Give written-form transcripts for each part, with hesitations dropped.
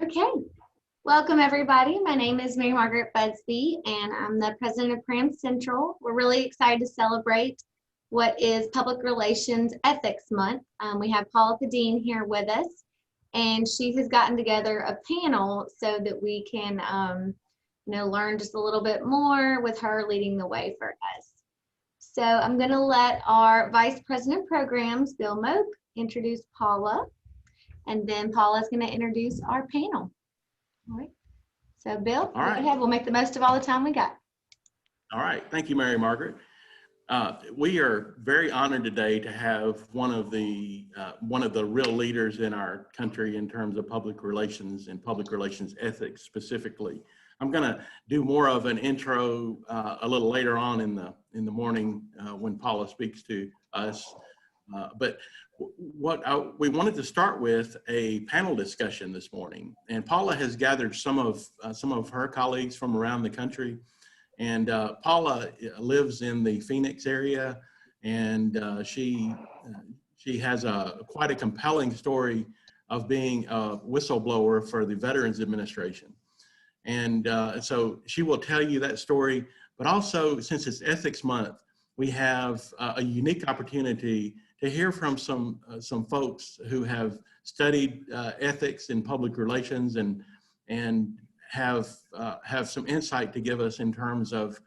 Okay, welcome everybody. My name is Mary Margaret Busby and I'm the president of Cram Central. We're really excited to celebrate what is Public Relations Ethics Month. We have Paula Padine here with us, and she has gotten together a panel so that we can learn just a little bit more with her leading the way for us. So I'm going to let our Vice President of Programs, Bill Moak, introduce Paula, and then Paula is going to introduce our panel. All right. So Bill, go ahead. We'll make the most of all the time we got. All right. Thank you, Mary Margaret. We are very honored today to have one of the real leaders in our country in terms of public relations and public relations ethics specifically. I'm going to do more of an intro a little later on in the morning when Paula speaks to us. But we wanted to start with a panel discussion this morning, and Paula has gathered some of her colleagues from around the country. And Paula lives in the Phoenix area, and she has quite a compelling story of being a whistleblower for the Veterans Administration. And so she will tell you that story, but also since it's Ethics Month, we have a unique opportunity to hear from some folks who have studied ethics in public relations and have some insight to give us in terms of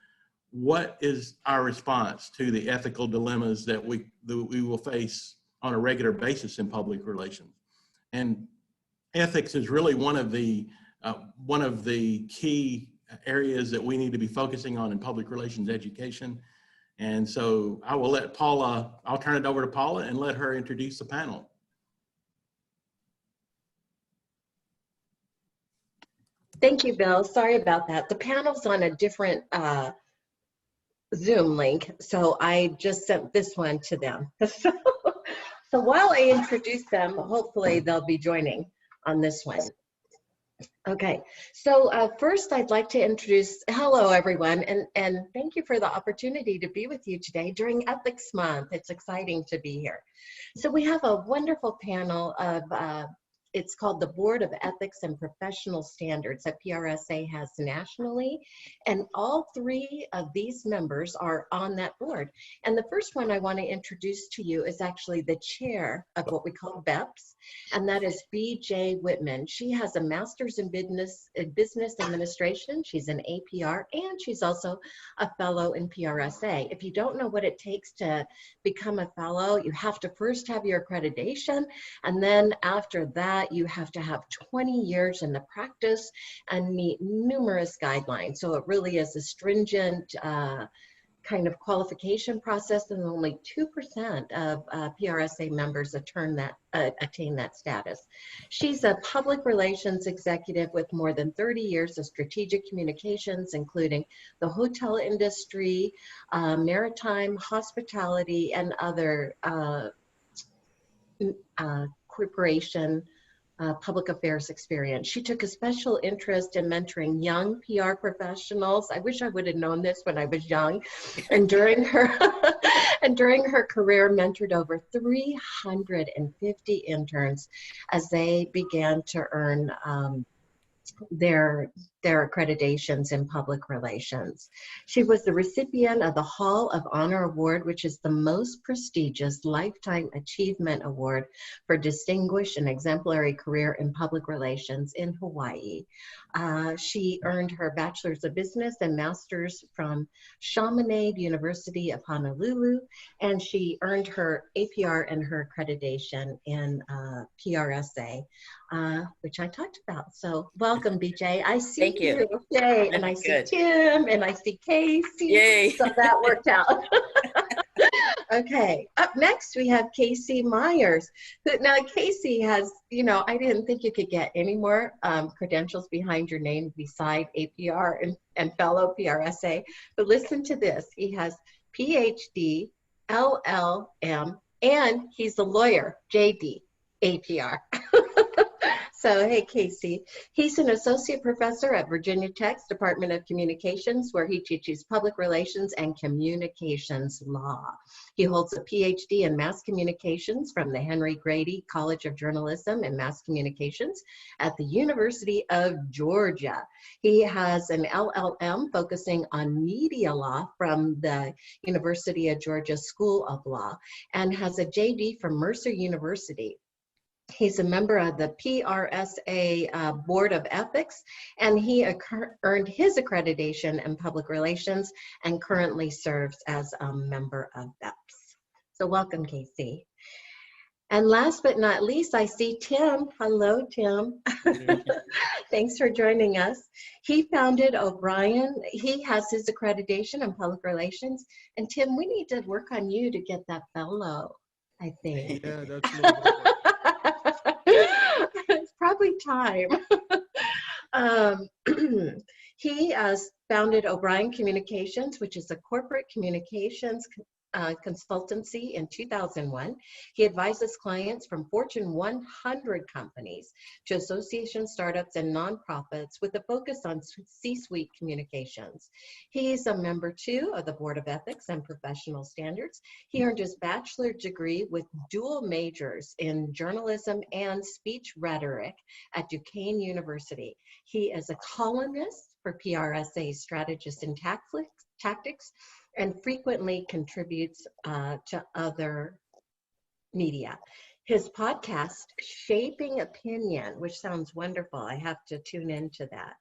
what is our response to the ethical dilemmas that we will face on a regular basis in public relations. And ethics is really one of the key areas that we need to be focusing on in public relations education. And so I'll turn it over to Paula and let her introduce the panel. Thank you, Bill. Sorry about that. The panel's on a different Zoom link, so I just sent this one to them. So while I introduce them, hopefully they'll be joining on this one. Okay, so first I'd like to introduce, hello everyone, and thank you for the opportunity to be with you today during Ethics Month. It's exciting to be here. So we have a wonderful panel of it's called the Board of Ethics and Professional Standards that PRSA has nationally, and all three of these members are on that board. And the first one I want to introduce to you is actually the chair of what we call BEPS, and that is B.J. Whitman. She has a master's in business administration. She's an APR, and she's also a fellow in PRSA. If you don't know what it takes to become a fellow, you have to first have your accreditation, and then after that, you have to have 20 years in the practice and meet numerous guidelines. So it really is a stringent kind of qualification process, and only 2% of PRSA members attain that status. She's a public relations executive with more than 30 years of strategic communications, including the hotel industry, maritime, hospitality, and other corporation public affairs experience. She took a special interest in mentoring young PR professionals. I wish I would have known this when I was young. And during her career, mentored over 350 interns as they began to earn their accreditations in public relations. She was the recipient of the Hall of Honor Award, which is the most prestigious lifetime achievement award for distinguished and exemplary career in public relations in Hawaii. She earned her Bachelor's of Business and Master's from Chaminade University of Honolulu, and she earned her APR and her accreditation in PRSA, which I talked about. So welcome, BJ. I see Thank you. Yay. And I see Tim, and I see Casey. Yay. So that worked out. Okay, up next we have Casey Myers. Now Casey has, I didn't think you could get any more credentials behind your name beside APR and fellow PRSA, but listen to this. He has PhD, LLM, and he's a lawyer, JD, APR. So, hey, Casey. He's an associate professor at Virginia Tech's Department of Communications, where he teaches public relations and communications law. He holds a PhD in mass communications from the Henry Grady College of Journalism and Mass Communications at the University of Georgia. He has an LLM focusing on media law from the University of Georgia School of Law and has a JD from Mercer University. He's a member of the PRSA Board of Ethics, and he earned his accreditation in public relations and currently serves as a member of BEPS. So welcome, Casey. And last but not least, I see Tim. Hello, Tim. Thanks for joining us. He founded O'Brien. He has his accreditation in public relations. And Tim, we need to work on you to get that fellow, I think. Yeah, that's a little bit of It's probably time. He founded O'Brien Communications, which is a corporate communications consultancy in 2001. He advises clients from Fortune 100 companies to association startups and nonprofits with a focus on C-suite communications. He's a member too of the Board of Ethics and Professional Standards. He earned his bachelor's degree with dual majors in journalism and speech rhetoric at Duquesne University. He is a columnist for PRSA Strategists and Tactics, and frequently contributes to other media. His podcast, Shaping Opinion, which sounds wonderful, I have to tune into that,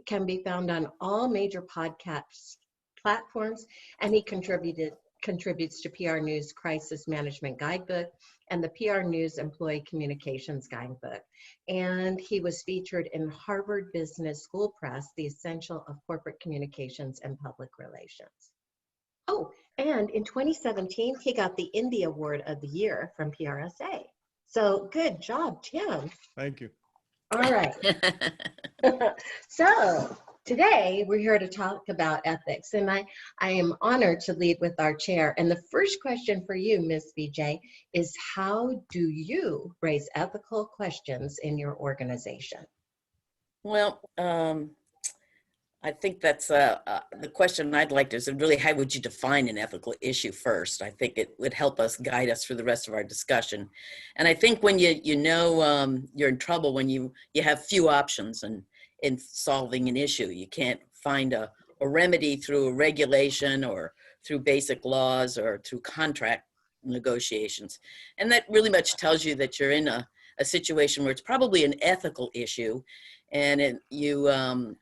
can be found on all major podcast platforms, and he contributes to PR News Crisis Management Guidebook and the PR News Employee Communications Guidebook. And he was featured in Harvard Business School Press, The Essential of Corporate Communications and Public Relations. Oh, and in 2017, he got the Indie Award of the Year from PRSA. So good job, Tim. Thank you. All right. So today we're here to talk about ethics, and I am honored to lead with our chair. And the first question for you, Ms. VJ, is how do you raise ethical questions in your organization? Well, I think that's the question I'd like to is really how would you define an ethical issue first? I think it would help us guide us through the rest of our discussion. And I think when you know you're in trouble when you have few options in solving an issue. You can't find a remedy through a regulation or through basic laws or through contract negotiations. And that really much tells you that you're in a situation where it's probably an ethical issue, and you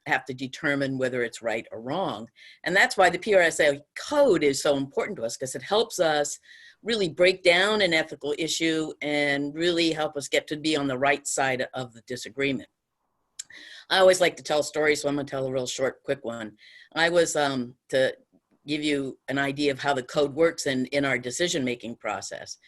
have to determine whether it's right or wrong. And that's why the PRSA code is so important to us, because it helps us really break down an ethical issue and really help us get to be on the right side of the disagreement. I always like to tell stories, so I'm going to tell a real short, quick one. I was, to give you an idea of how the code works in our decision-making process.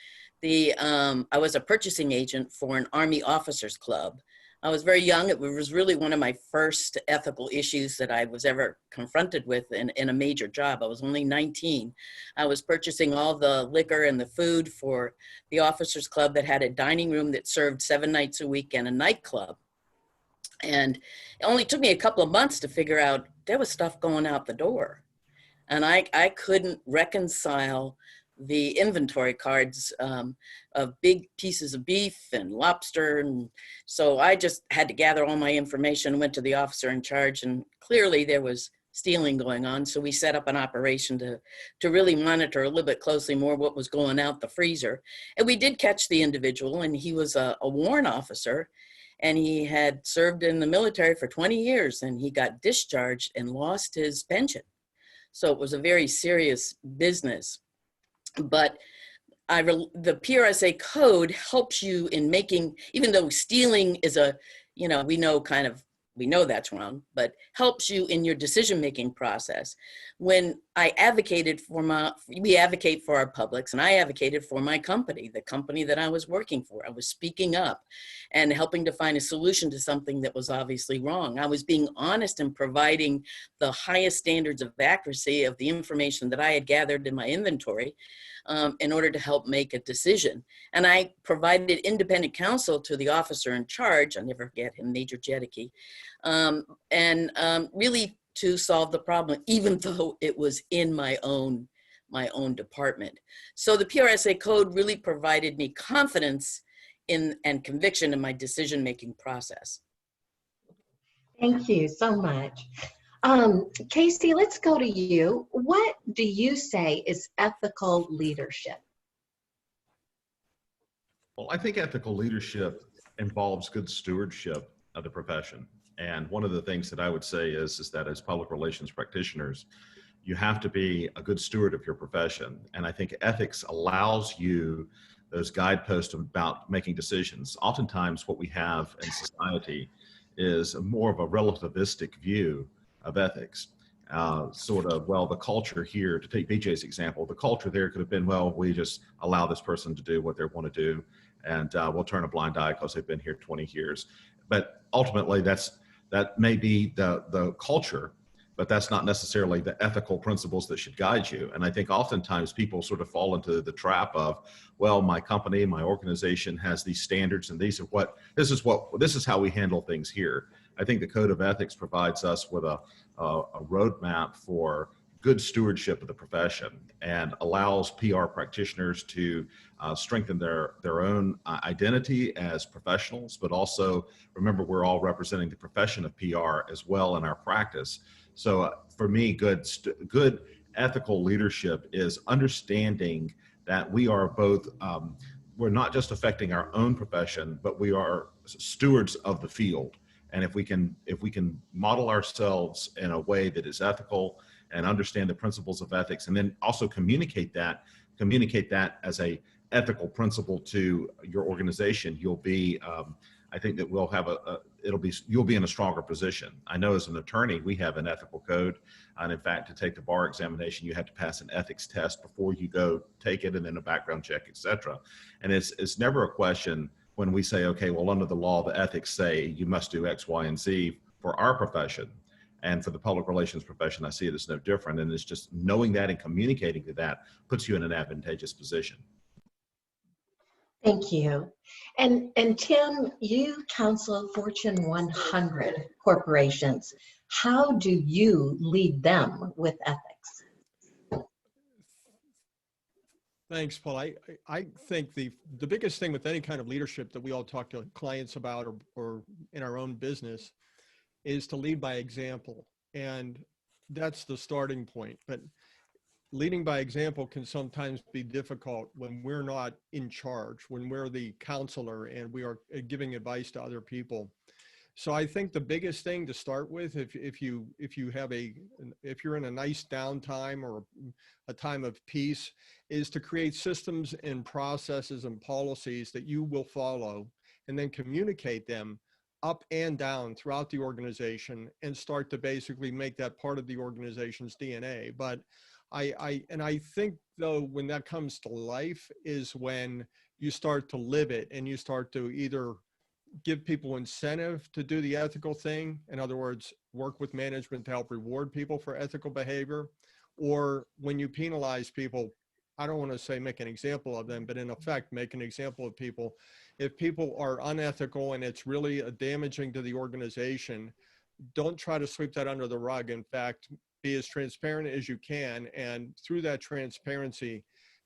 I was a purchasing agent for an Army Officers Club. I was very young. It was really one of my first ethical issues that I was ever confronted with in a major job. I was only 19. I was purchasing all the liquor and the food for the Officers Club that had a dining room that served 7 nights a week and a nightclub. And it only took me a couple of months to figure out there was stuff going out the door. And I couldn't reconcile the inventory cards of big pieces of beef and lobster. And so I just had to gather all my information, went to the officer in charge, and clearly there was stealing going on. So we set up an operation to really monitor a little bit closely more what was going out the freezer. And we did catch the individual, and he was a warrant officer, and he had served in the military for 20 years, and he got discharged and lost his pension. So it was a very serious business. But the PRSA code helps you in making, even though stealing is we know that's wrong, but helps you in your decision-making process. When I advocated for we advocate for our publics, and I advocated for my company, the company that I was working for. I was speaking up and helping to find a solution to something that was obviously wrong. I was being honest and providing the highest standards of accuracy of the information that I had gathered in my inventory in order to help make a decision. And I provided independent counsel to the officer in charge, I'll never forget him, Major Jedicke, really to solve the problem, even though it was in my own department. So the PRSA code really provided me confidence in and conviction in my decision-making process. Thank you so much. Casey, let's go to you. What do you say is ethical leadership? Well, I think ethical leadership involves good stewardship of the profession. And one of the things that I would say is that as public relations practitioners, you have to be a good steward of your profession. And I think ethics allows you those guideposts about making decisions. Oftentimes what we have in society is more of a relativistic view of ethics. The culture here, to take BJ's example, the culture there could have been, well, we just allow this person to do what they want to do, and we'll turn a blind eye because they've been here 20 years. But ultimately, that may be the culture, but that's not necessarily the ethical principles that should guide you. And I think oftentimes people sort of fall into the trap of, well, my company, my organization has these standards, and this is how we handle things here. I think the Code of Ethics provides us with a roadmap for good stewardship of the profession and allows PR practitioners to strengthen their own identity as professionals, but also remember we're all representing the profession of PR as well in our practice. So for me, good ethical leadership is understanding that we are both, we're not just affecting our own profession, but we are stewards of the field. And if we can model ourselves in a way that is ethical and understand the principles of ethics, and then also communicate that as a ethical principle to your organization, you'll be, I think that we'll have you'll be in a stronger position. I know as an attorney, we have an ethical code. And in fact, to take the bar examination, you have to pass an ethics test before you go take it, and then a background check, et cetera. And it's never a question when we say, okay, well, under the law, the ethics say you must do X, Y, and Z for our profession. And for the public relations profession, I see it as no different. And it's just knowing that and communicating to that puts you in an advantageous position. Thank you. And Tim, you counsel Fortune 100 corporations. How do you lead them with ethics? Thanks, Paul. I think the biggest thing with any kind of leadership that we all talk to clients about or in our own business is to lead by example. And that's the starting point. But leading by example can sometimes be difficult when we're not in charge, when we're the counselor and we are giving advice to other people. So I think the biggest thing to start with, if you're in a nice downtime or a time of peace, is to create systems and processes and policies that you will follow, and then communicate them up and down throughout the organization, and start to basically make that part of the organization's DNA. But I think though, when that comes to life is when you start to live it, and you start to either give people incentive to do the ethical thing. In other words, work with management to help reward people for ethical behavior. Or when you penalize people, I don't want to say make an example of them, but in effect, make an example of people. If people are unethical and it's really damaging to the organization, don't try to sweep that under the rug. In fact, be as transparent as you can. And through that transparency,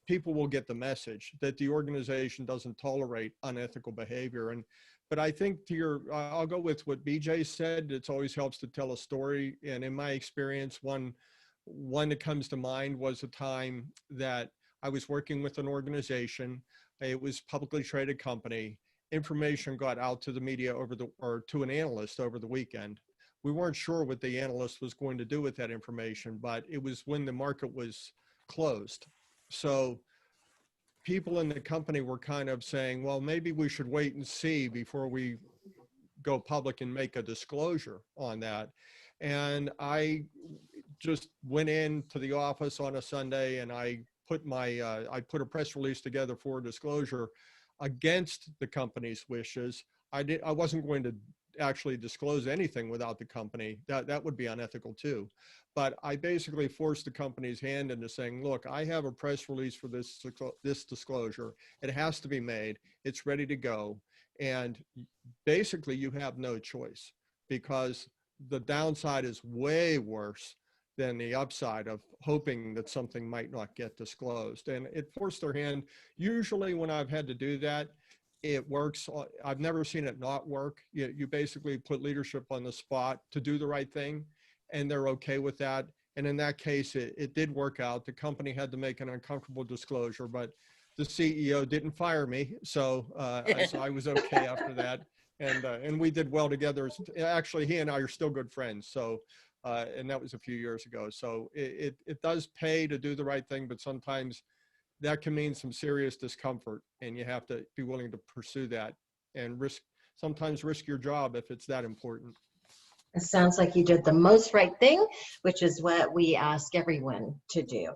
people will get the message that the organization doesn't tolerate unethical behavior. But I think I'll go with what BJ said. It always helps to tell a story. And in my experience, one that comes to mind was a time that I was working with an organization. It was a publicly traded company. Information got out to the media to an analyst over the weekend. We weren't sure what the analyst was going to do with that information, but it was when the market was closed. So people in the company were kind of saying, well, maybe we should wait and see before we go public and make a disclosure on that. And I just went into the office on a Sunday and I put a press release together for disclosure against the company's wishes. I wasn't going to actually disclose anything without the company. That would be unethical too. But I basically forced the company's hand into saying, look, I have a press release for this disclosure. It has to be made. It's ready to go. And basically you have no choice, because the downside is way worse than the upside of hoping that something might not get disclosed. And it forced their hand. Usually when I've had to do that, it works. I've never seen it not work. You basically put leadership on the spot to do the right thing, and they're okay with that. And in that case, it did work out. The company had to make an uncomfortable disclosure, but the CEO didn't fire me. So I was okay after that. And we did well together. Actually, he and I are still good friends. So, and that was a few years ago. So it does pay to do the right thing, but sometimes that can mean some serious discomfort, and you have to be willing to pursue that and sometimes risk your job if it's that important. It sounds like you did the most right thing, which is what we ask everyone to do.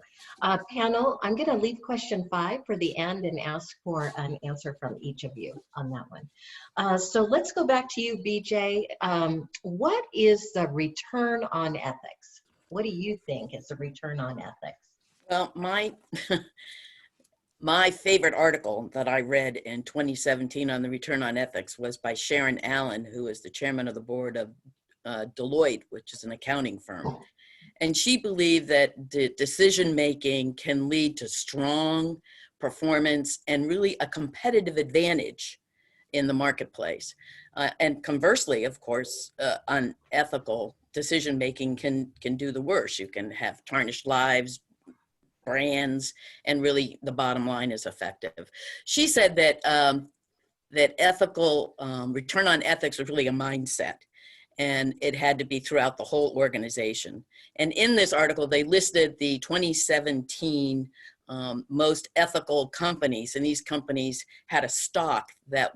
Panel, I'm going to leave question 5 for the end and ask for an answer from each of you on that one. So let's go back to you, BJ. What is the return on ethics? What do you think is the return on ethics? Well, my favorite article that I read in 2017 on the return on ethics was by Sharon Allen, who is the chairman of the board of Deloitte, which is an accounting firm. And she believed that decision-making can lead to strong performance and really a competitive advantage in the marketplace. And conversely, of course, unethical decision-making can do the worst. You can have tarnished lives, brands, and really the bottom line is effective. She said that that ethical return on ethics was really a mindset, and it had to be throughout the whole organization. And in this article, they listed the 2017 most ethical companies, and these companies had a stock that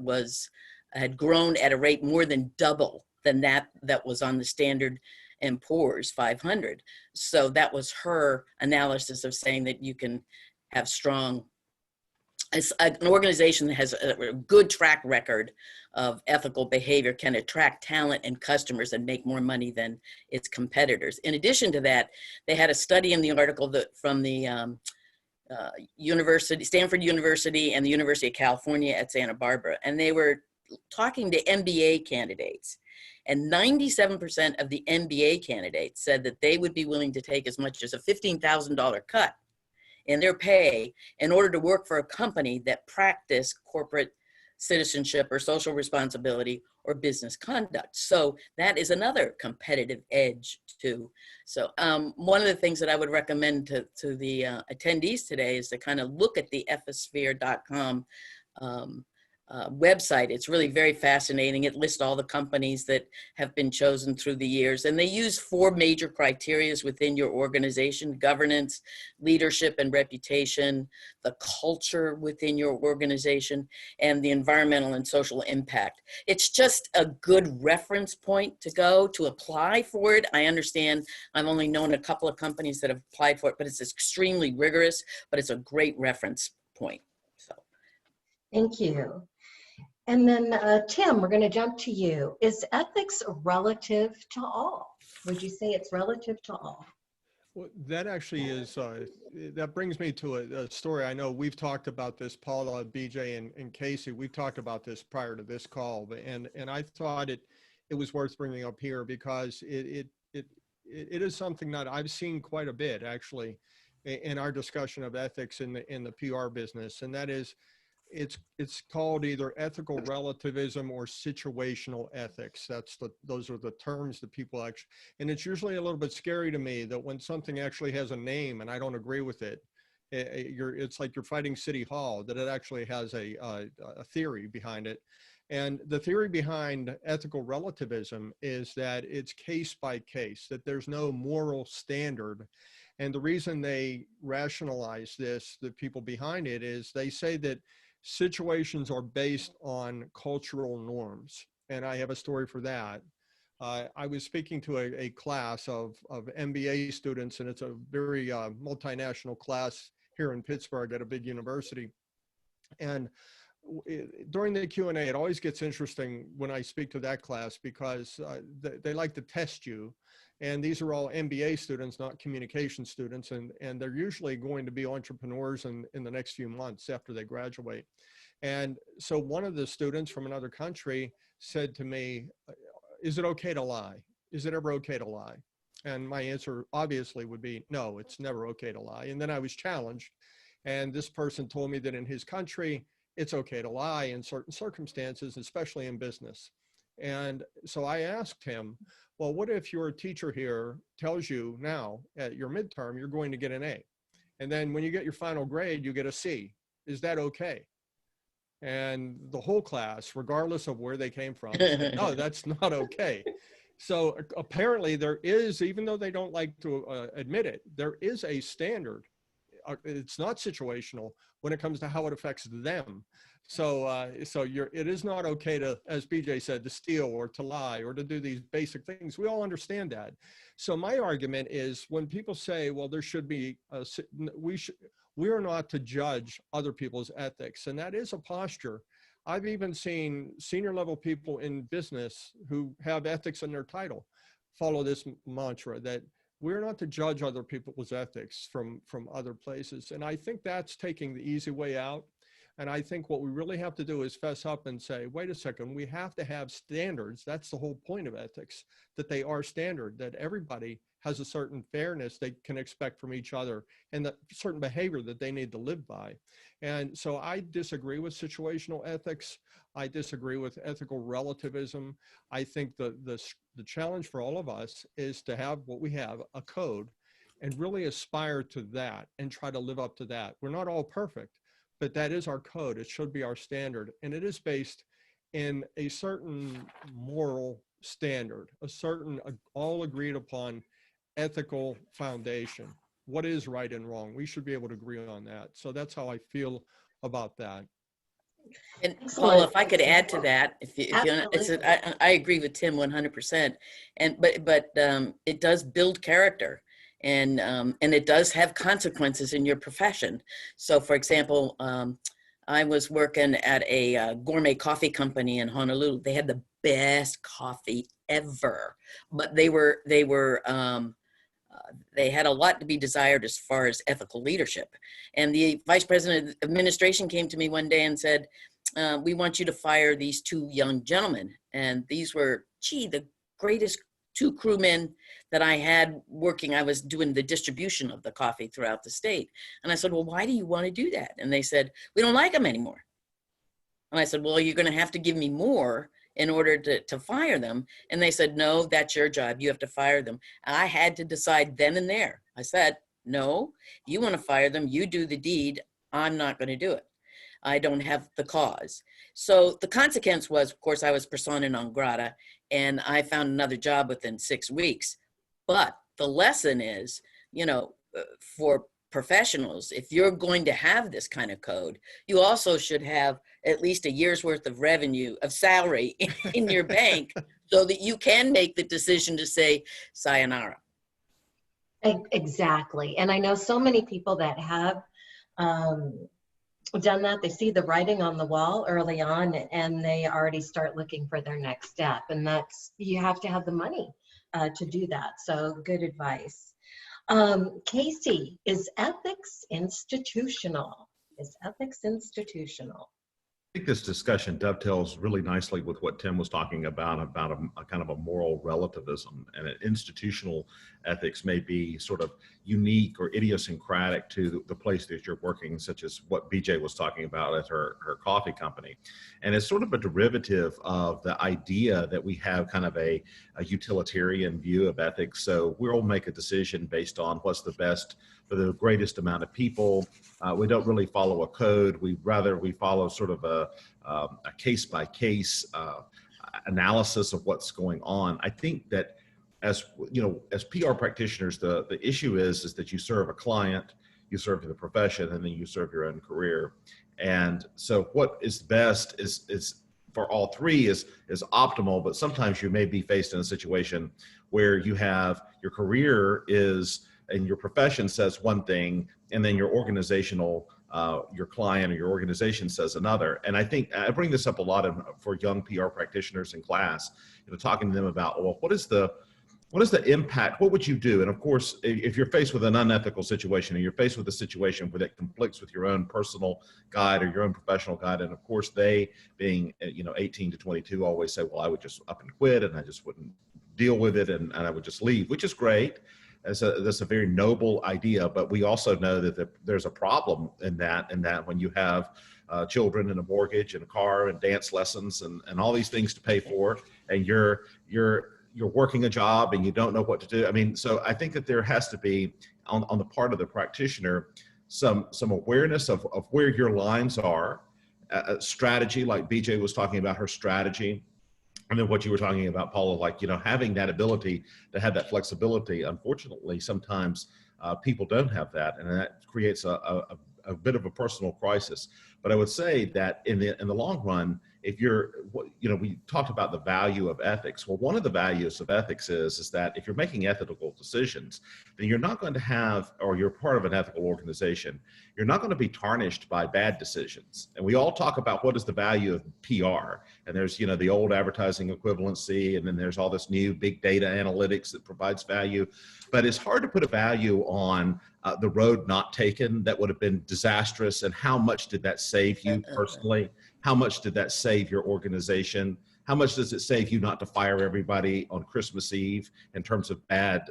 had grown at a rate more than double than that was on the Standard & Poor's 500. So that was her analysis of saying that you can have strong, an organization that has a good track record of ethical behavior can attract talent and customers and make more money than its competitors. In addition to that, they had a study in the article from the Stanford University and the University of California at Santa Barbara, and they were talking to MBA candidates. And 97% of the MBA candidates said that they would be willing to take as much as a $15,000 cut in their pay in order to work for a company that practiced corporate citizenship or social responsibility or business conduct. So that is another competitive edge too. So one of the things that I would recommend to the attendees today is to kind of look at the ethisphere.com website. It's really very fascinating. It lists all the companies that have been chosen through the years, and they use 4 major criteria within your organization: governance, leadership and reputation, the culture within your organization, and the environmental and social impact. It's just a good reference point to go to apply for it. I understand I've only known a couple of companies that have applied for it, but it's extremely rigorous, but it's a great reference point. So. Thank you. And then Tim, we're going to jump to you. Is ethics relative to all? Would you say it's relative to all? Well, that actually is, that brings me to a story. I know we've talked about this, Paula, BJ, and Casey. We've talked about this prior to this call, and I thought it was worth bringing up here because it is something that I've seen quite a bit actually in our discussion of ethics in the PR business, and that is, it's called either ethical relativism or situational ethics. Those are the terms that people actually, and it's usually a little bit scary to me that when something actually has a name and I don't agree with it, it's like you're fighting City Hall, that it actually has a theory behind it. And the theory behind ethical relativism is that it's case by case, that there's no moral standard. And the reason they rationalize this, the people behind it, is they say that situations are based on cultural norms. And I have a story for that. I was speaking to a class of MBA students, and it's a very multinational class here in Pittsburgh at a big university. And during the Q&A, it always gets interesting when I speak to that class because they like to test you. And these are all MBA students, not communication students. And they're usually going to be entrepreneurs in the next few months after they graduate. And so one of the students from another country said to me, is it okay to lie? Is it ever okay to lie? And my answer obviously would be, no, it's never okay to lie. And then I was challenged. And this person told me that in his country, it's okay to lie in certain circumstances, especially in business. And so I asked him, well, what if your teacher here tells you now at your midterm, you're going to get an A? And then when you get your final grade, you get a C. Is that okay? And the whole class, regardless of where they came from, said, no, that's not okay. So apparently there is, even though they don't like to admit it, there is a standard. It's not situational when it comes to how it affects them. So, it is not okay to, as BJ said, to steal or to lie or to do these basic things. We all understand that. So my argument is when people say, well, there should be, we are not to judge other people's ethics. And that is a posture. I've even seen senior level people in business who have ethics in their title follow this mantra that we're not to judge other people's ethics from other places. And I think that's taking the easy way out. And I think what we really have to do is fess up and say, wait a second, we have to have standards. That's the whole point of ethics, that they are standard, that everybody has a certain fairness they can expect from each other and that certain behavior that they need to live by. And so I disagree with situational ethics. I disagree with ethical relativism. I think the challenge for all of us is to have what we have, a code, and really aspire to that and try to live up to that. We're not all perfect, but that is our code. It should be our standard. And it is based in a certain moral standard, a certain all agreed upon ethical foundation. What is right and wrong? We should be able to agree on that. So that's how I feel about that. And Excellent. Paul, if I could add to that, Absolutely. I agree with Tim 100%. But it does build character, and it does have consequences in your profession. So, for example, I was working at a gourmet coffee company in Honolulu. They had the best coffee ever, but they had a lot to be desired as far as ethical leadership. And the vice president of administration came to me one day and said, we want you to fire these two young gentlemen. And these were, the greatest two crewmen that I had working. I was doing the distribution of the coffee throughout the state. And I said, well, why do you want to do that? And they said, we don't like them anymore. And I said, well, you're going to have to give me more in order to fire them. And they said, no, that's your job. You have to fire them. And I had to decide then and there. I said, no, you want to fire them, you do the deed. I'm not going to do it. I don't have the cause. So the consequence was, of course, I was persona non grata, and I found another job within 6 weeks. But the lesson is, for professionals, if you're going to have this kind of code, you also should have at least a year's worth of revenue, of salary in your bank, so that you can make the decision to say sayonara. Exactly. And I know so many people that have done that. They see the writing on the wall early on and they already start looking for their next step. And that's, you have to have the money to do that. So good advice. Casey, is ethics institutional? Is ethics institutional? I think this discussion dovetails really nicely with what Tim was talking about a kind of a moral relativism, and an institutional ethics may be sort of unique or idiosyncratic to the place that you're working, such as what BJ was talking about at her coffee company. And it's sort of a derivative of the idea that we have kind of a utilitarian view of ethics. So we'll make a decision based on what's the best for the greatest amount of people. We don't really follow a code. We follow sort of a case-by-case analysis of what's going on. I think that as PR practitioners, the issue is that you serve a client, you serve the profession, and then you serve your own career. And so what is best is for all three is optimal, but sometimes you may be faced in a situation where you have your career is and your profession says one thing, and then your organizational, your client or your organization says another. And I think I bring this up a lot for young PR practitioners in class, talking to them about, well, what is the impact? What would you do? And of course, if you're faced with an unethical situation, or you're faced with a situation where that conflicts with your own personal guide or your own professional guide, and of course they being 18 to 22 always say, well, I would just up and quit and I just wouldn't deal with it and I would just leave, which is great. That's a very noble idea, but we also know that there's a problem in that when you have children and a mortgage and a car and dance lessons and all these things to pay for, and you're working a job and you don't know what to do. I mean, so I think that there has to be on the part of the practitioner some awareness of where your lines are, strategy, like BJ was talking about her strategy. And then what you were talking about, Paula, like, having that ability to have that flexibility. Unfortunately, sometimes people don't have that, and that creates a bit of a personal crisis. But I would say that in the long run, if we talked about the value of ethics. Well, one of the values of ethics is that if you're making ethical decisions, then you're not going to have, or you're part of an ethical organization, you're not going to be tarnished by bad decisions. And we all talk about what is the value of PR. And there's, the old advertising equivalency, and then there's all this new big data analytics that provides value. But it's hard to put a value on the road not taken that would have been disastrous, and how much did that save you personally? How much did that save your organization? How much does it save you not to fire everybody on Christmas Eve in terms of bad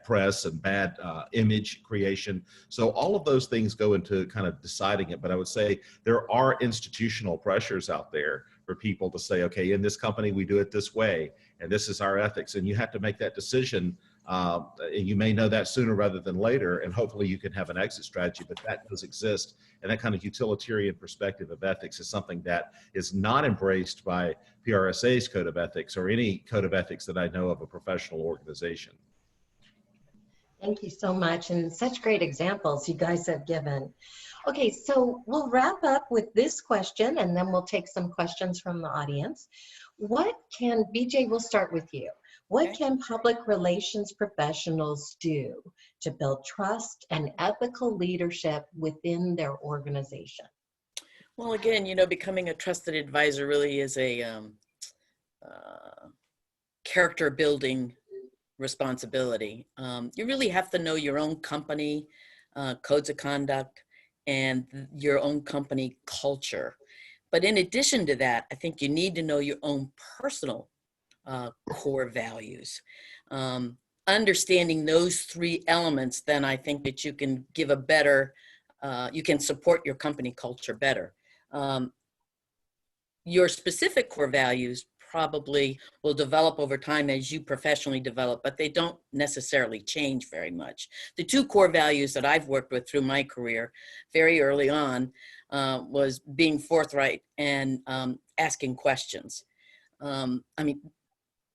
press and bad image creation? So all of those things go into kind of deciding it. But I would say there are institutional pressures out there for people to say, okay, in this company, we do it this way, and this is our ethics. And you have to make that decision. And you may know that sooner rather than later, and hopefully you can have an exit strategy, but that does exist. And that kind of utilitarian perspective of ethics is something that is not embraced by PRSA's code of ethics or any code of ethics that I know of a professional organization. Thank you so much, and such great examples you guys have given. Okay, so we'll wrap up with this question, and then we'll take some questions from the audience. BJ, we'll start with you. What can public relations professionals do to build trust and ethical leadership within their organization? Well, again, becoming a trusted advisor really is a character building responsibility. You really have to know your own company codes of conduct and your own company culture. But in addition to that, I think you need to know your own personal core values. Understanding those three elements, then I think that you can give a better, you can support your company culture better. Your specific core values probably will develop over time as you professionally develop, but they don't necessarily change very much. The two core values that I've worked with through my career very early on was being forthright and asking questions.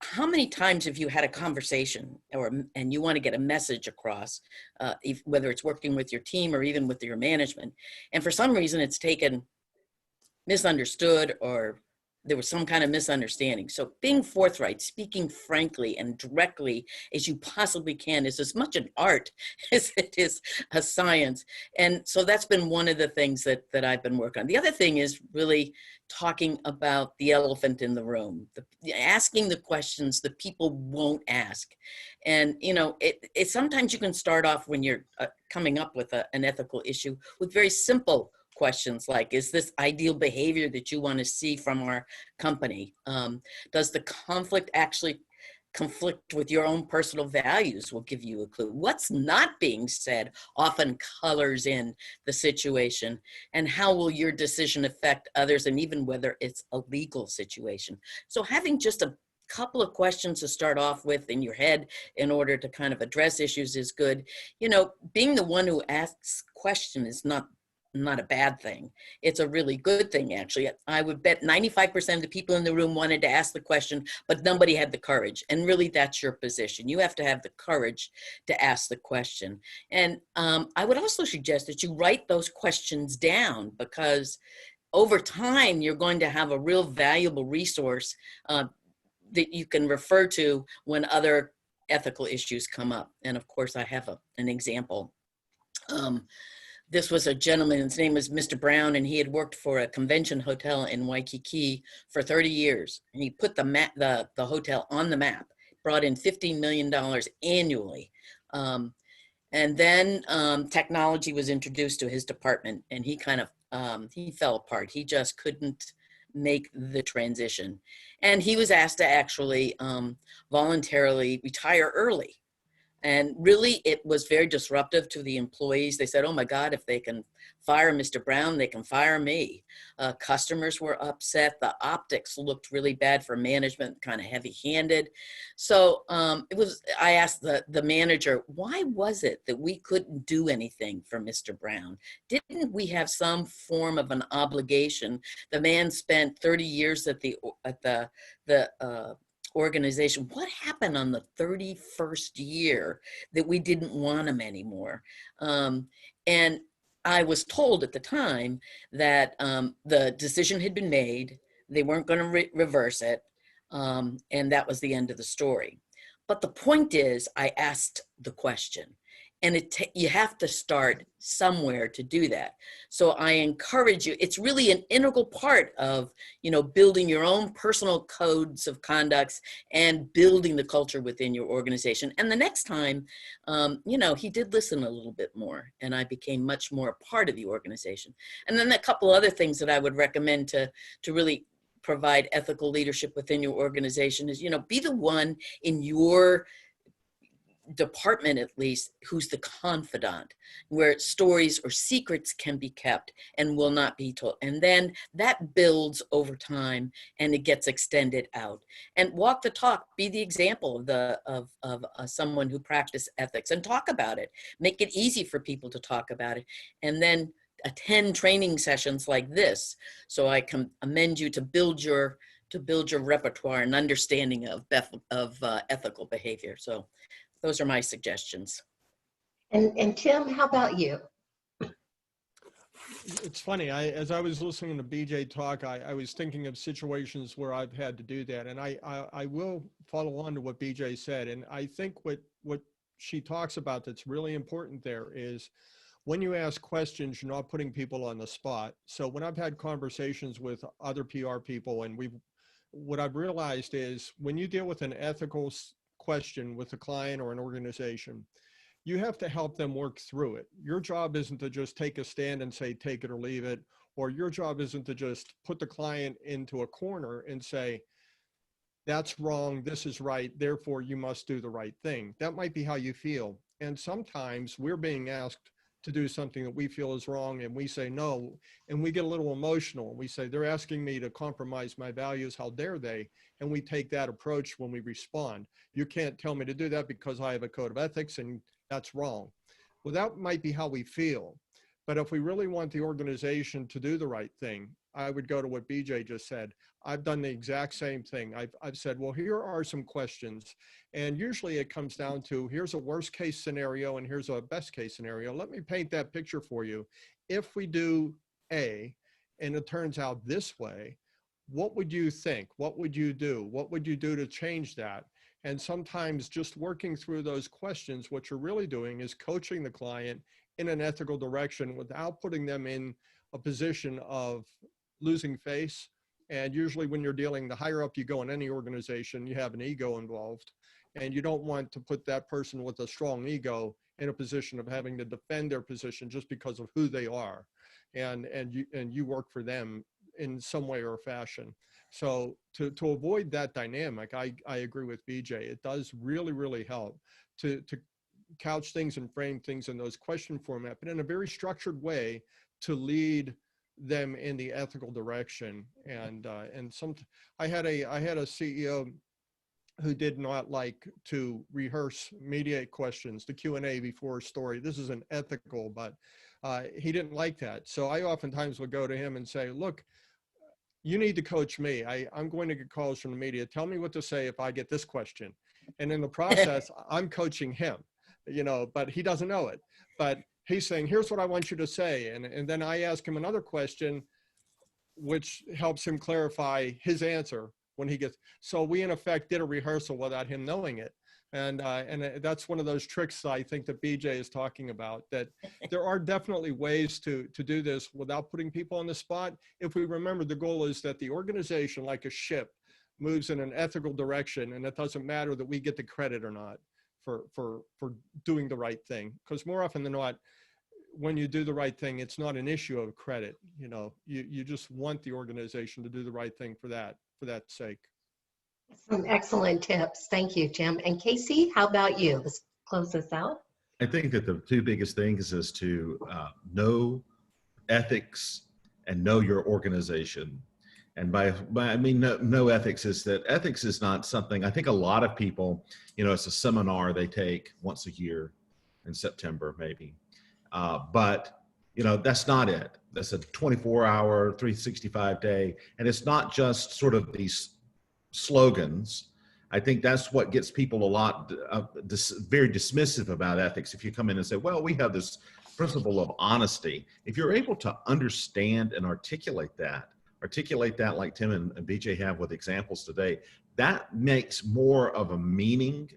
How many times have you had a conversation and you want to get a message across, whether it's working with your team or even with your management, and for some reason it's taken misunderstood or there was some kind of misunderstanding? So being forthright, speaking frankly and directly as you possibly can is as much an art as it is a science. And so that's been one of the things that I've been working on. The other thing is really talking about the elephant in the room, asking the questions that people won't ask. And, it sometimes you can start off when you're coming up with an ethical issue with very simple questions like, is this ideal behavior that you want to see from our company? Does the conflict actually conflict with your own personal values? Will give you a clue. What's not being said often colors in the situation. And how will your decision affect others, and even whether it's a legal situation? So having just a couple of questions to start off with in your head in order to kind of address issues is good. Being the one who asks question is not a bad thing. It's a really good thing, actually. I would bet 95% of the people in the room wanted to ask the question, but nobody had the courage. And really, that's your position. You have to have the courage to ask the question. And I would also suggest that you write those questions down, because over time, you're going to have a real valuable resource that you can refer to when other ethical issues come up. And of course, I have an example. This was a gentleman, his name was Mr. Brown, and he had worked for a convention hotel in Waikiki for 30 years. And he put the hotel on the map, brought in $15 million annually. And then technology was introduced to his department, and he kind of, he fell apart. He just couldn't make the transition. And he was asked to actually voluntarily retire early. And really, it was very disruptive to the employees. They said, oh my God, if they can fire Mr. Brown, they can fire me. Customers were upset. The optics looked really bad for management, kind of heavy-handed. So I asked the manager, why was it that we couldn't do anything for Mr. Brown? Didn't we have some form of an obligation? The man spent 30 years at the organization. What happened on the 31st year that we didn't want him anymore? And I was told at the time that the decision had been made, they weren't going to reverse it, and that was the end of the story. But the point is, I asked the question, and you have to start somewhere to do that. So I encourage you, it's really an integral part of, building your own personal codes of conducts and building the culture within your organization. And the next time, he did listen a little bit more, and I became much more a part of the organization. And then a couple other things that I would recommend to really provide ethical leadership within your organization is, be the one in your department, at least, who's the confidant, where stories or secrets can be kept and will not be told. And then that builds over time, and it gets extended out. And walk the talk, be the example of someone who practices ethics, and talk about it. Make it easy for people to talk about it. And then attend training sessions like this, so I can amend you to build your repertoire and understanding of ethical behavior. So those are my suggestions. And Tim, how about you? It's funny, as I was listening to BJ talk, I was thinking of situations where I've had to do that. And I will follow on to what BJ said. And I think what she talks about that's really important there is when you ask questions, you're not putting people on the spot. So when I've had conversations with other PR people, and what I've realized is when you deal with an ethical question with a client or an organization, you have to help them work through it. Your job isn't to just take a stand and say, take it or leave it, or your job isn't to just put the client into a corner and say, that's wrong, this is right, therefore you must do the right thing. That might be how you feel. And sometimes we're being asked to do something that we feel is wrong, and we say no, and we get a little emotional. We say, they're asking me to compromise my values, how dare they? And we take that approach when we respond. You can't tell me to do that because I have a code of ethics, and that's wrong. Well, that might be how we feel. But if we really want the organization to do the right thing, I would go to what BJ just said. I've done the exact same thing. I've said, well, here are some questions. And usually it comes down to, here's a worst case scenario and here's a best case scenario. Let me paint that picture for you. If we do A and it turns out this way, what would you think? What would you do? What would you do to change that? And sometimes just working through those questions, what you're really doing is coaching the client in an ethical direction without putting them in a position of losing face. And usually when you're dealing, the higher up you go in any organization, you have an ego involved. And you don't want to put that person with a strong ego in a position of having to defend their position just because of who they are. And you work for them in some way or fashion. So to avoid that dynamic, I agree with BJ. It does really, really help to couch things and frame things in those question format, but in a very structured way to lead them in the ethical direction. And I had a CEO who did not like to rehearse, mediate questions, the Q&A before a story. This is an ethical, but he didn't like that. So I oftentimes would go to him and say, look, you need to coach me. I'm going to get calls from the media. Tell me what to say if I get this question. And in the process, I'm coaching him, but he doesn't know it. But he's saying, here's what I want you to say. And then I ask him another question. which helps him clarify his answer when he gets. So we in effect did a rehearsal without him knowing it. And that's one of those tricks I think that BJ is talking about, that there are definitely ways to do this without putting people on the spot. If we remember, the goal is that the organization, like a ship, moves in an ethical direction, and it doesn't matter that we get the credit or not for doing the right thing. Because more often than not, when you do the right thing, it's not an issue of credit. You know, you just want the organization to do the right thing for that sake. Some excellent tips. Thank you, Jim. And Casey, how about you? Let's close this out. I think that the two biggest things is to know ethics and know your organization. And by I mean, no ethics is that ethics is not something, I think a lot of people, you know, it's a seminar they take once a year in September, maybe. But, you know, that's not it. That's a 24-hour, 365-day. And it's not just sort of these slogans. I think that's what gets people a lot very dismissive about ethics. If you come in and say, well, we have this principle of honesty. If you're able to understand and articulate that like Tim and BJ have with examples today, that makes more of a meaning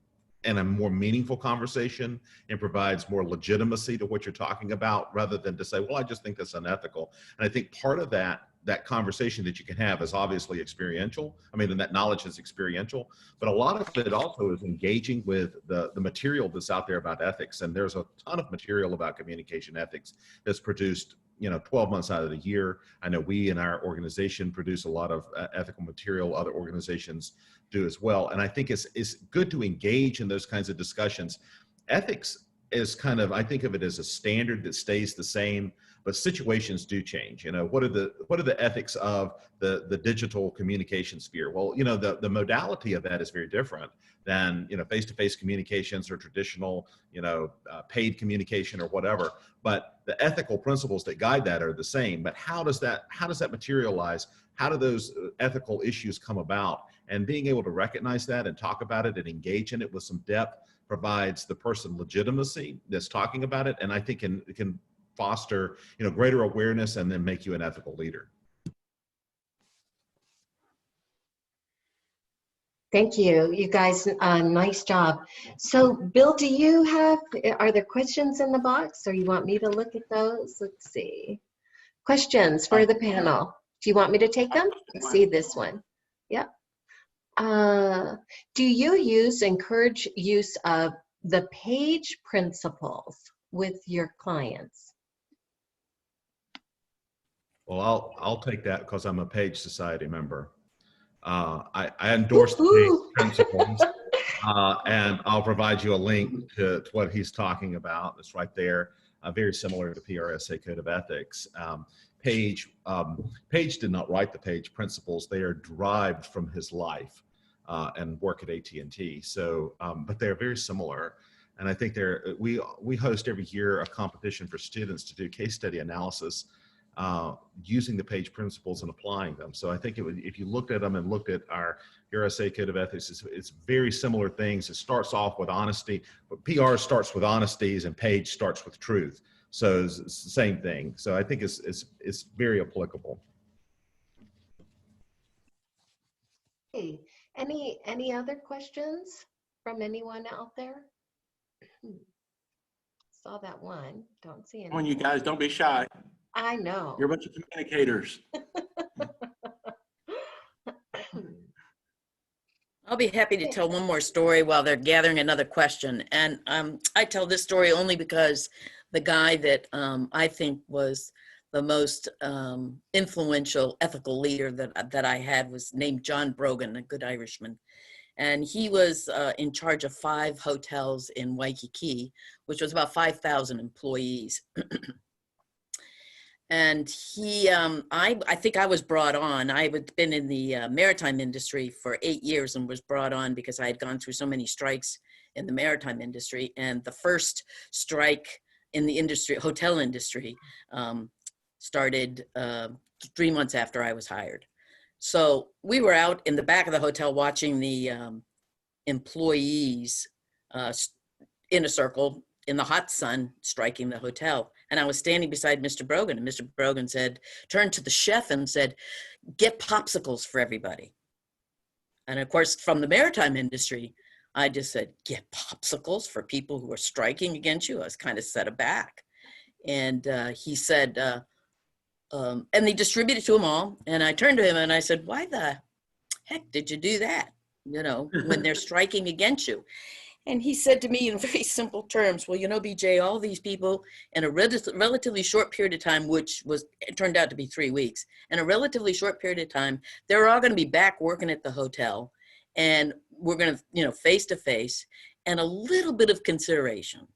and a more meaningful conversation, and provides more legitimacy to what you're talking about, rather than to say, well, I just think that's unethical. And I think part of that conversation that you can have is obviously experiential. I mean, and that knowledge is experiential, but a lot of it also is engaging with the material that's out there about ethics. And there's a ton of material about communication ethics that's produced, you know, 12 months out of the year. I know we in our organization produce a lot of ethical material. Other organizations do as well. And I think it's good to engage in those kinds of discussions. Ethics is kind of, I think of it as a standard that stays the same, but situations do change. You know, what are the ethics of the digital communication sphere? Well, you know, the modality of that is very different than, you know, face-to-face communications or traditional, you know, paid communication or whatever. But the ethical principles that guide that are the same. But how does that materialize? How do those ethical issues come about? And being able to recognize that and talk about it and engage in it with some depth provides the person legitimacy that's talking about it. And I think it can foster, you know, greater awareness and then make you an ethical leader. Thank you. You guys, nice job. So Bill, are there questions in the box, or you want me to look at those? Let's see. Questions for the panel. Do you want me to take them? I see this one. Yep. Do you encourage use of the PAGE principles with your clients? Well, I'll take that because I'm a PAGE Society member. I endorse the PAGE principles, and I'll provide you a link to what he's talking about. It's right there, very similar to PRSA Code of Ethics. Page did not write the PAGE principles. They are derived from his life and work at AT&T. So, but they're very similar. And I think we host every year a competition for students to do case study analysis using the PAGE principles and applying them. So I think if you looked at them and looked at our PRSA Code of Ethics, it's very similar things. It starts off with honesty, but PR starts with honesties and PAGE starts with truth. So it's the same thing. So I think it's very applicable. Hey, any other questions from anyone out there? Saw that one. Don't see any. Come on, you guys, don't be shy. I know. You're a bunch of communicators. I'll be happy to tell one more story while they're gathering another question. And I tell this story only because the guy that I think was the most influential ethical leader that I had was named John Brogan, a good Irishman. And he was in charge of 5 hotels in Waikiki, which was about 5,000 employees. And he, I think I was brought on. I had been in the maritime industry for 8 years and was brought on because I had gone through so many strikes in the maritime industry. And the first strike in the industry, hotel industry, started 3 months after I was hired. So we were out in the back of the hotel watching the employees in a circle in the hot sun striking the hotel. And I was standing beside Mr. Brogan, and Mr. Brogan turned to the chef and said, "Get popsicles for everybody." And of course, from the maritime industry, I just said, "Get popsicles for people who are striking against you." I was kind of set aback. And he said, and they distributed to them all. And I turned to him and I said, "Why the heck did you do that? You know, when they're striking against you?" And he said to me in very simple terms, "Well, you know, BJ, all these people in a relatively short period of time, which it turned out to be 3 weeks, in a relatively short period of time, they're all going to be back working at the hotel. And we're going to, you know, face to face, and a little bit of consideration,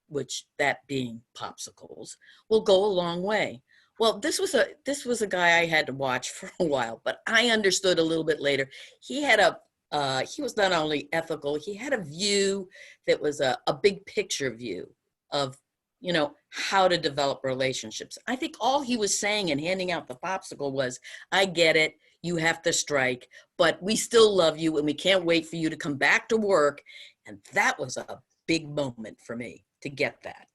which that being popsicles, will go a long way." Well, this was a guy I had to watch for a while, but I understood a little bit later. He was not only ethical, he had a view that was a big picture view of, you know, how to develop relationships. I think all he was saying and handing out the popsicle was, "I get it, you have to strike, but we still love you and we can't wait for you to come back to work." And that was a big moment for me to get that.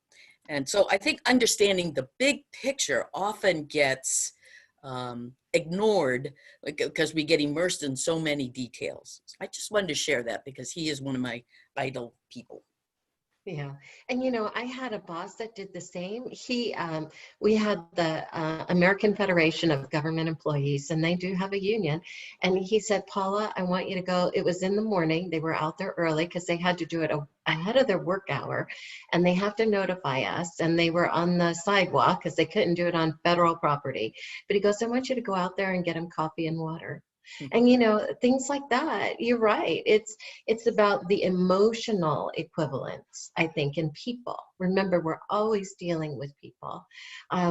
And so I think understanding the big picture often gets ignored because we get immersed in so many details. I just wanted to share that because he is one of my idol people. Yeah. And, you know, I had a boss that did the same. We had the American Federation of Government Employees, and they do have a union. And he said, "Paula, I want you to go." It was in the morning. They were out there early because they had to do it ahead of their work hour, and they have to notify us. And they were on the sidewalk because they couldn't do it on federal property. But he goes, "I want you to go out there and get them coffee and water." And, you know, things like that. You're right. It's about the emotional equivalence, I think, in people. Remember, we're always dealing with people.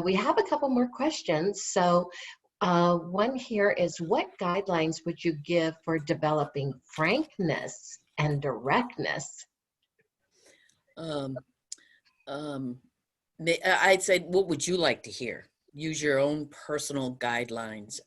We have a couple more questions. So one here is, what guidelines would you give for developing frankness and directness? I'd say, what would you like to hear? Use your own personal guidelines.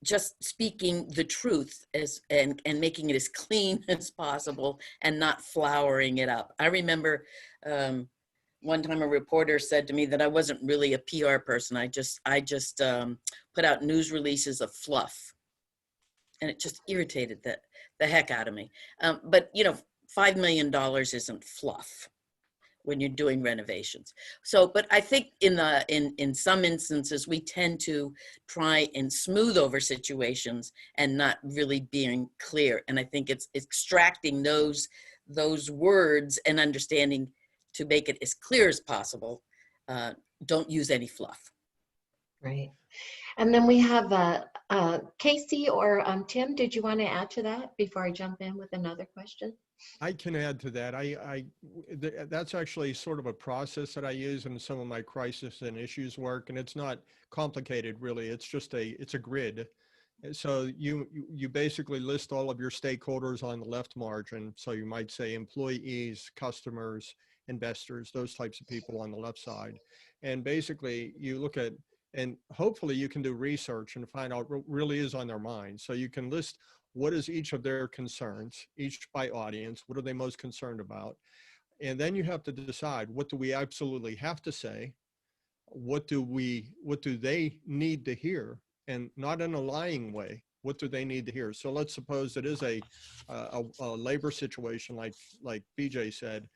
Just speaking the truth and making it as clean as possible and not flowering it up. I remember one time a reporter said to me that I wasn't really a PR person. I just put out news releases of fluff, and it just irritated the heck out of me. But you know, $5 million isn't fluff when you're doing renovations. So, but I think in some instances, we tend to try and smooth over situations and not really being clear. And I think it's extracting those words and understanding to make it as clear as possible. Don't use any fluff. Right. And then we have Casey or Tim, did you want to add to that before I jump in with another question? I can add to that. That's actually sort of a process that I use in some of my crisis and issues work, and it's not complicated really. It's just it's a grid. So you basically list all of your stakeholders on the left margin. So you might say employees, customers, investors, those types of people on the left side. And basically you look at, and hopefully you can do research and find out what really is on their mind. So you can list what is each of their concerns, each by audience, what are they most concerned about? And then you have to decide, what do we absolutely have to say? What do they need to hear? And not in a lying way, what do they need to hear? So let's suppose it is a labor situation like BJ said.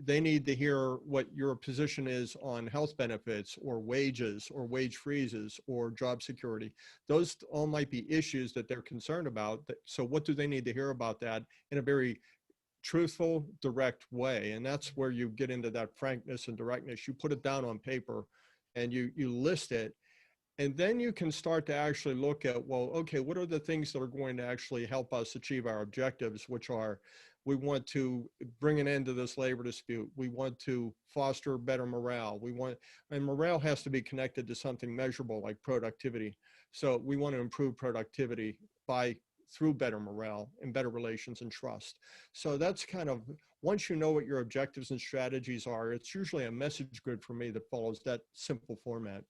They need to hear what your position is on health benefits or wages or wage freezes or job security. Those all might be issues that they're concerned about. So what do they need to hear about that in a very truthful, direct way? And that's where you get into that frankness and directness. You put it down on paper and you list it. And then you can start to actually look at, well, okay, what are the things that are going to actually help us achieve our objectives, which are, we want to bring an end to this labor dispute. We want to foster better morale. And morale has to be connected to something measurable like productivity. So we want to improve productivity through better morale and better relations and trust. So that's kind of, once you know what your objectives and strategies are, it's usually a message grid for me that follows that simple format.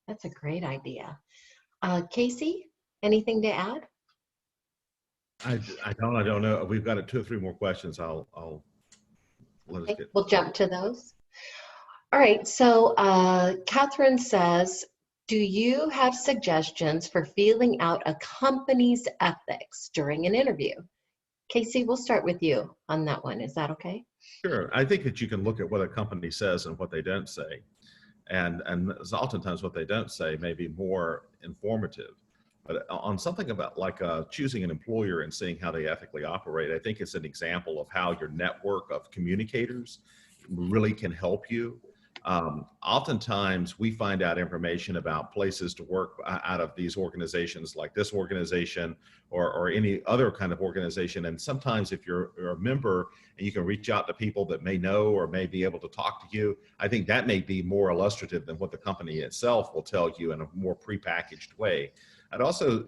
That's a great idea. Casey, anything to add? I don't know. We've got 2 or 3 more questions. I'll let us get. We'll jump to those. All right, so Catherine says, do you have suggestions for feeling out a company's ethics during an interview? Casey, we'll start with you on that one. Is that okay? Sure. I think that you can look at what a company says and what they don't say. And oftentimes what they don't say may be more informative. But on something about like choosing an employer and seeing how they ethically operate, I think it's an example of how your network of communicators really can help you. Oftentimes we find out information about places to work out of these organizations like this organization or any other kind of organization. And sometimes if you're a member and you can reach out to people that may know or may be able to talk to you, I think that may be more illustrative than what the company itself will tell you in a more prepackaged way. I'd also,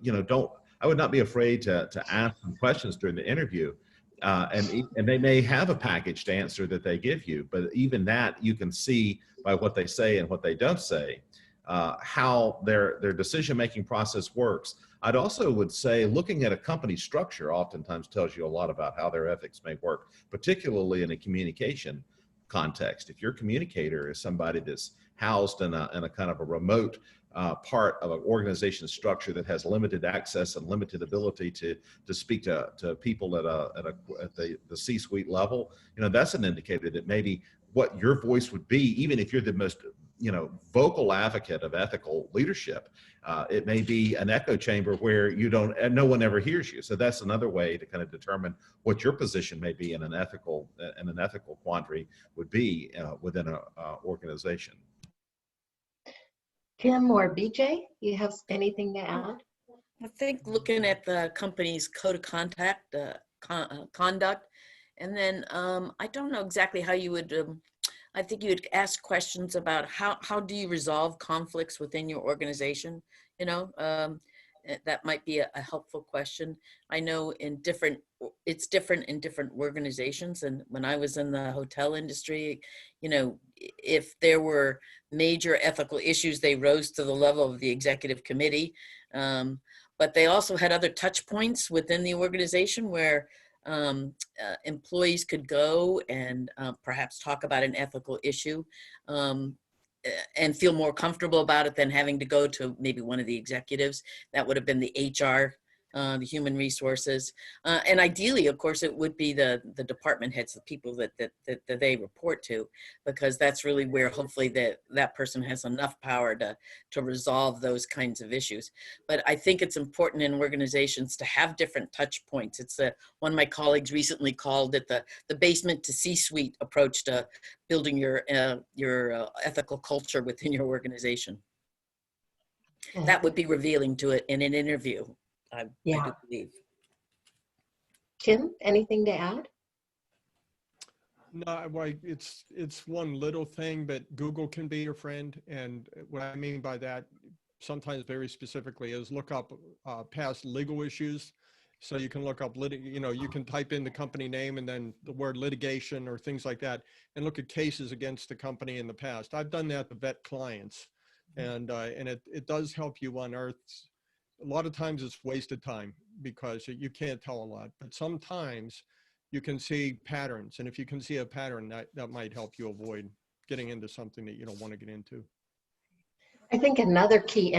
I would not be afraid to ask some questions during the interview. And they may have a packaged answer that they give you, but even that you can see by what they say and what they don't say, how their decision-making process works. I'd also would say looking at a company structure oftentimes tells you a lot about how their ethics may work, particularly in a communication context. If your communicator is somebody that's housed in a kind of a remote part of an organization structure that has limited access and limited ability to speak to people at the C-suite level, that's an indicator that maybe what your voice would be, even if you're the most vocal advocate of ethical leadership, it may be an echo chamber where no one ever hears you. So that's another way to kind of determine what your position may be in an ethical quandary would be within an organization. Kim or BJ, you have anything to add? I think looking at the company's code of conduct, and then I don't know exactly how you would, I think you would ask questions about how do you resolve conflicts within your organization, that might be a helpful question. I know it's different in different organizations. And when I was in the hotel industry, if there were major ethical issues, they rose to the level of the executive committee. But they also had other touch points within the organization where employees could go and perhaps talk about an ethical issue and feel more comfortable about it than having to go to maybe one of the executives. That would have been the HR, the human resources. And ideally, of course, it would be the department heads, the people that they report to, because that's really where hopefully that person has enough power to resolve those kinds of issues. But I think it's important in organizations to have different touch points. It's one of my colleagues recently called it the basement to C-suite approach to building your ethical culture within your organization. That would be revealing to it in an interview. I do believe. Kim, anything to add? No, well, it's one little thing, but Google can be your friend. And what I mean by that, sometimes very specifically, is look up past legal issues. So you can look up, you can type in the company name and then the word litigation or things like that, and look at cases against the company in the past. I've done that to vet clients, and it does help you unearth. A lot of times it's wasted time because you can't tell a lot, but sometimes you can see patterns. And if you can see a pattern, that might help you avoid getting into something that you don't want to get into. I think another key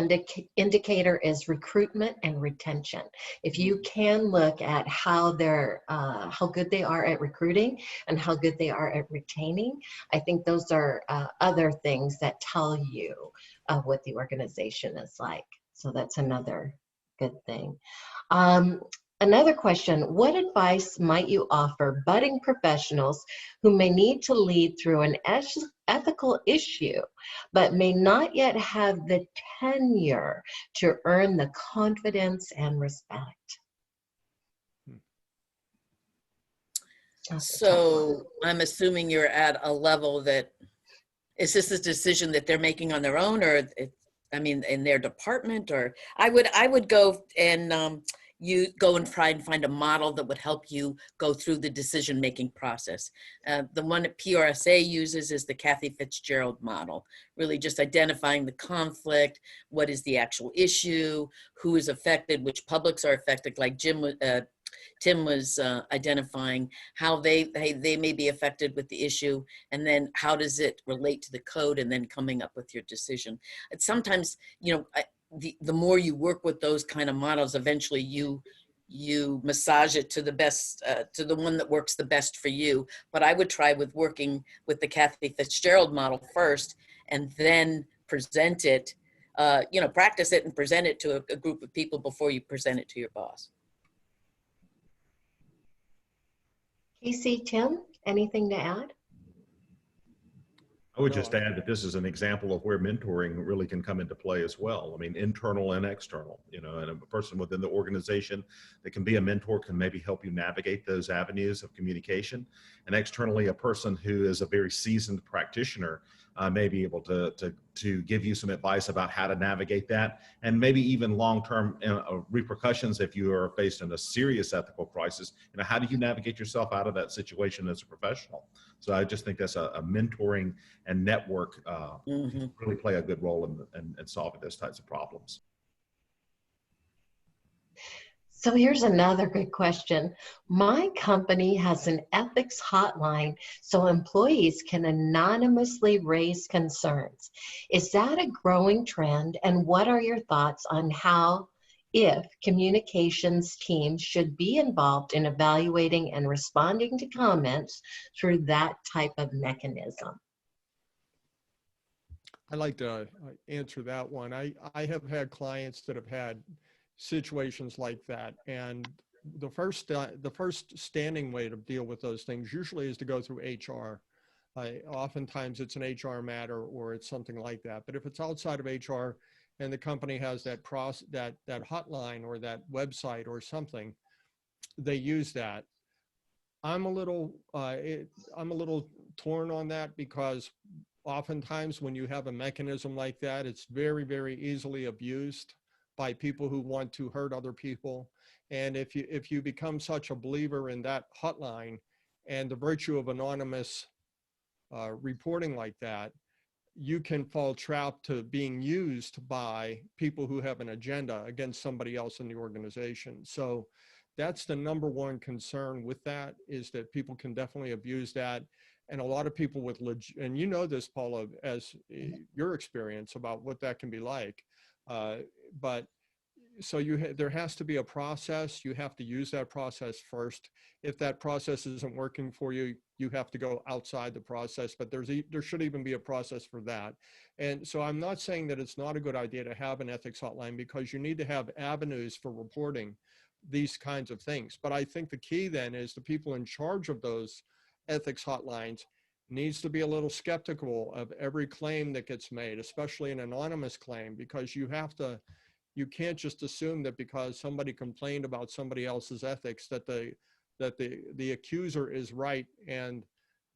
indicator is recruitment and retention. If you can look at how good they are at recruiting and how good they are at retaining, I think those are other things that tell you what the organization is like. So that's another good thing. Another question, what advice might you offer budding professionals who may need to lead through an ethical issue, but may not yet have the tenure to earn the confidence and respect? So I'm assuming you're at a level that, is this a decision that they're making on their own, or in their department? Or I would go and you go and try and find a model that would help you go through the decision-making process. The one that PRSA uses is the Kathy Fitzgerald model, really just identifying the conflict, what is the actual issue, who is affected, which publics are affected, like Jim Tim was identifying how they may be affected with the issue, and then how does it relate to the code, and then coming up with your decision. And sometimes, you know, the more you work with those kind of models, eventually you massage it to the best, to the one that works the best for you. But I would try with working with the Kathy Fitzgerald model first, and then present it, you know, practice it and present it to a group of people before you present it to your boss. Casey, Tim, anything to add? I would No, just add that this is an example of where mentoring really can come into play as well. I mean, internal and external, you know, and a person within the organization that can be a mentor can maybe help you navigate those avenues of communication. And externally, a person who is a very seasoned practitioner may be able to give you some advice about how to navigate that, and maybe even long-term repercussions if you are faced in a serious ethical crisis. You know, how do you navigate yourself out of that situation as a professional? So I just think that's a mentoring and network really play a good role in solving those types of problems. So here's another good question. My company has an ethics hotline so employees can anonymously raise concerns. Is that a growing trend? And what are your thoughts on how, if communications teams should be involved in evaluating and responding to comments through that type of mechanism? I'd like to answer that one. I have had clients that have had situations like that, and the first standing way to deal with those things usually is to go through HR. Oftentimes it's an HR matter or it's something like that. But if it's outside of HR and the company has that hotline or that website or something, they use that. I'm a little torn on that, because oftentimes when you have a mechanism like that, it's very, very easily abused by people who want to hurt other people. And if you become such a believer in that hotline and the virtue of anonymous reporting like that, you can fall trap to being used by people who have an agenda against somebody else in the organization. So that's the number one concern with that, is that people can definitely abuse that. And a lot of people with, and you know this, Paula, as your experience about what that can be like. But so there has to be a process. You have to use that process first. If that process isn't working for you, you have to go outside the process, but there should even be a process for that. And so I'm not saying that it's not a good idea to have an ethics hotline, because you need to have avenues for reporting these kinds of things. But I think the key then is the people in charge of those ethics hotlines needs to be a little skeptical of every claim that gets made, especially an anonymous claim, because you can't just assume that because somebody complained about somebody else's ethics that the accuser is right and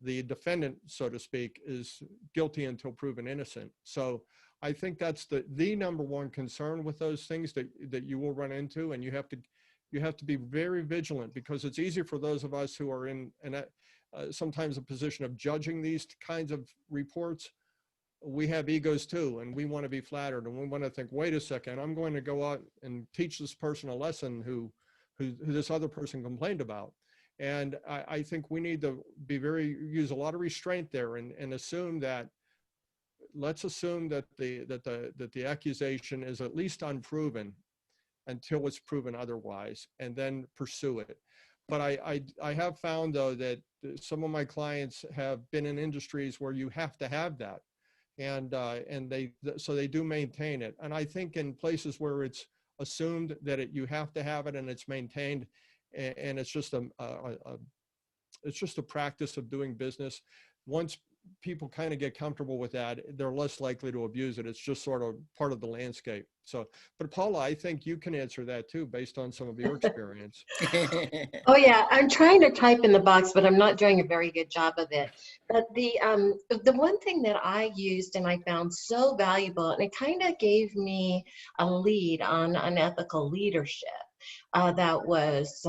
the defendant, so to speak, is guilty until proven innocent. So I think that's the number one concern with those things that you will run into, and you have to be very vigilant, because it's easier for those of us who are in sometimes a position of judging these kinds of reports. We have egos too, and we want to be flattered, and we want to think, wait a second, I'm going to go out and teach this person a lesson who this other person complained about. And I think we need to use a lot of restraint there, and assume that, let's assume that the accusation is at least unproven until it's proven otherwise, and then pursue it. But I have found, though, that some of my clients have been in industries where you have to have that. And so they do maintain it. And I think in places where it's assumed that you have to have it and it's maintained, and it's just a practice of doing business, once people kind of get comfortable with that, they're less likely to abuse it. It's just sort of part of the landscape. So, but Paula, I think you can answer that too, based on some of your experience. Oh yeah, I'm trying to type in the box, but I'm not doing a very good job of it. But the one thing that I used and I found so valuable, and it kind of gave me a lead on unethical leadership, that was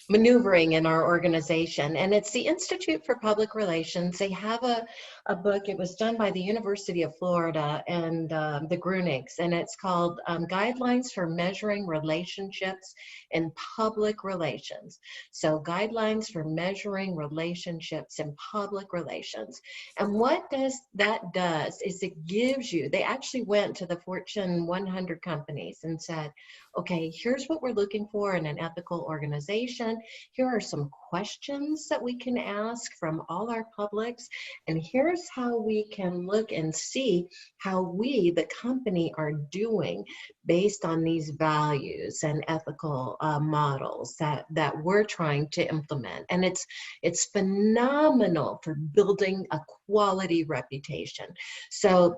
maneuvering in our organization. And it's the Institute for Public Relations. They have a book. It was done by the University of Florida and the Grunigs, and it's called Guidelines for Measuring Relationships in Public Relations. So Guidelines for Measuring Relationships in Public Relations. And what that does is it gives you, they actually went to the Fortune 100 companies and said, okay, here's what we're looking for in an ethical organization. Here are some questions that we can ask from all our publics. And here's how we can look and see how we, the company, are doing based on these values and ethical models that we're trying to implement. And it's phenomenal for building a quality reputation. So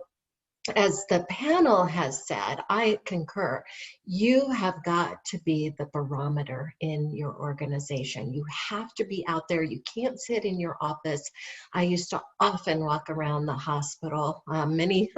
as the panel has said, I concur, you have got to be the barometer in your organization. You have to be out there. You can't sit in your office. I used to often walk around the hospital, many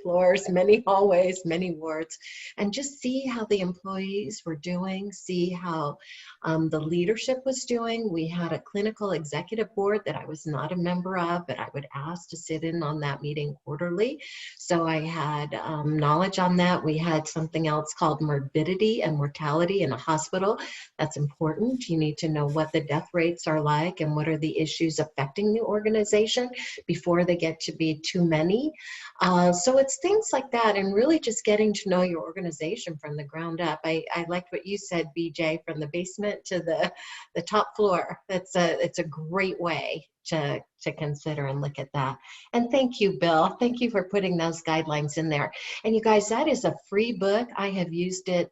floors, many hallways, many wards, and just see how the employees were doing, see how the leadership was doing. We had a clinical executive board that I was not a member of, but I would ask to sit in on that meeting quarterly. So I had knowledge on that. We had something else called morbidity and mortality in a hospital. That's important. You need to know what the death rates are like and what are the issues affecting the organization before they get to be too many. So it's things like that, and really just getting to know your organization from the ground up. I liked what you said, BJ, from the basement to the top floor. It's a great way to consider and look at that. And thank you, Bill. Thank you for putting those guidelines in there. And you guys, that is a free book. I have used it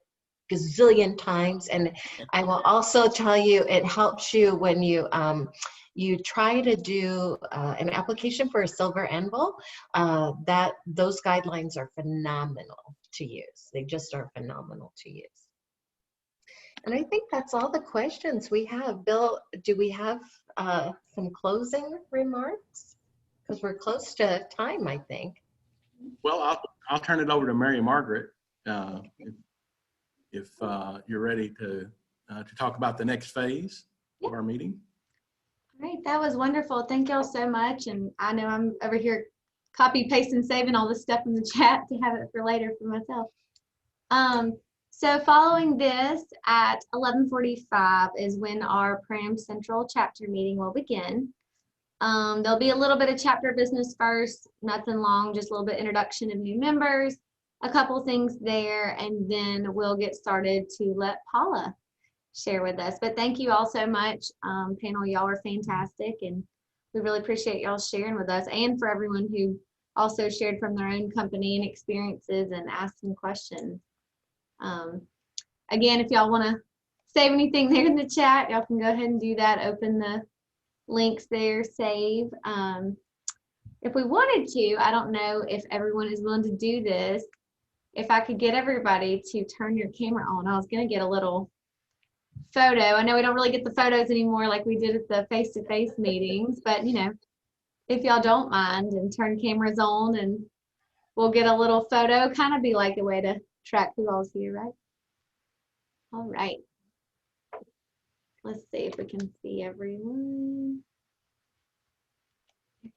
gazillion times. And I will also tell you, it helps you when you try to do an application for a Silver Anvil. Those guidelines are phenomenal to use. They just are phenomenal to use. And I think that's all the questions we have. Bill, do we have some closing remarks? Because we're close to time, I think. Well, I'll turn it over to Mary Margaret if you're ready to talk about the next phase of our meeting. Great, that was wonderful. Thank y'all so much. And I know I'm over here copy, pasting, saving all this stuff in the chat to have it for later for myself. So following this at 11:45 is when our Pram Central chapter meeting will begin. There'll be a little bit of chapter business first, nothing long, just a little bit introduction of new members, a couple things there, and then we'll get started to let Paula share with us. But thank you all so much, panel. Y'all are fantastic, and we really appreciate y'all sharing with us, and for everyone who also shared from their own company and experiences and asked some questions. Again, if y'all want to save anything there in the chat, y'all can go ahead and do that. Open the links there, save. If we wanted to, I don't know if everyone is willing to do this. If I could get everybody to turn your camera on, I was going to get a little photo. I know we don't really get the photos anymore like we did at the face-to-face meetings, but you know, if y'all don't mind, and turn cameras on, and we'll get a little photo, kind of be like a way to track who all's here, right? All right. Let's see if we can see everyone.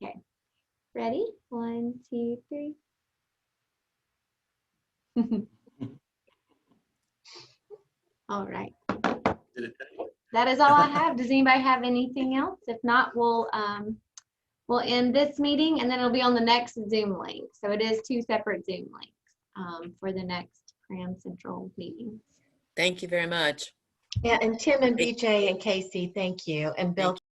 Okay. Ready? 1, 2, 3. All right. That is all I have. Does anybody have anything else? If not, we'll end this meeting, and then it'll be on the next Zoom link. So it is 2 separate Zoom links for the next Pram Central meeting. Thank you very much. Yeah, and Tim and BJ and Casey, thank you. And Bill,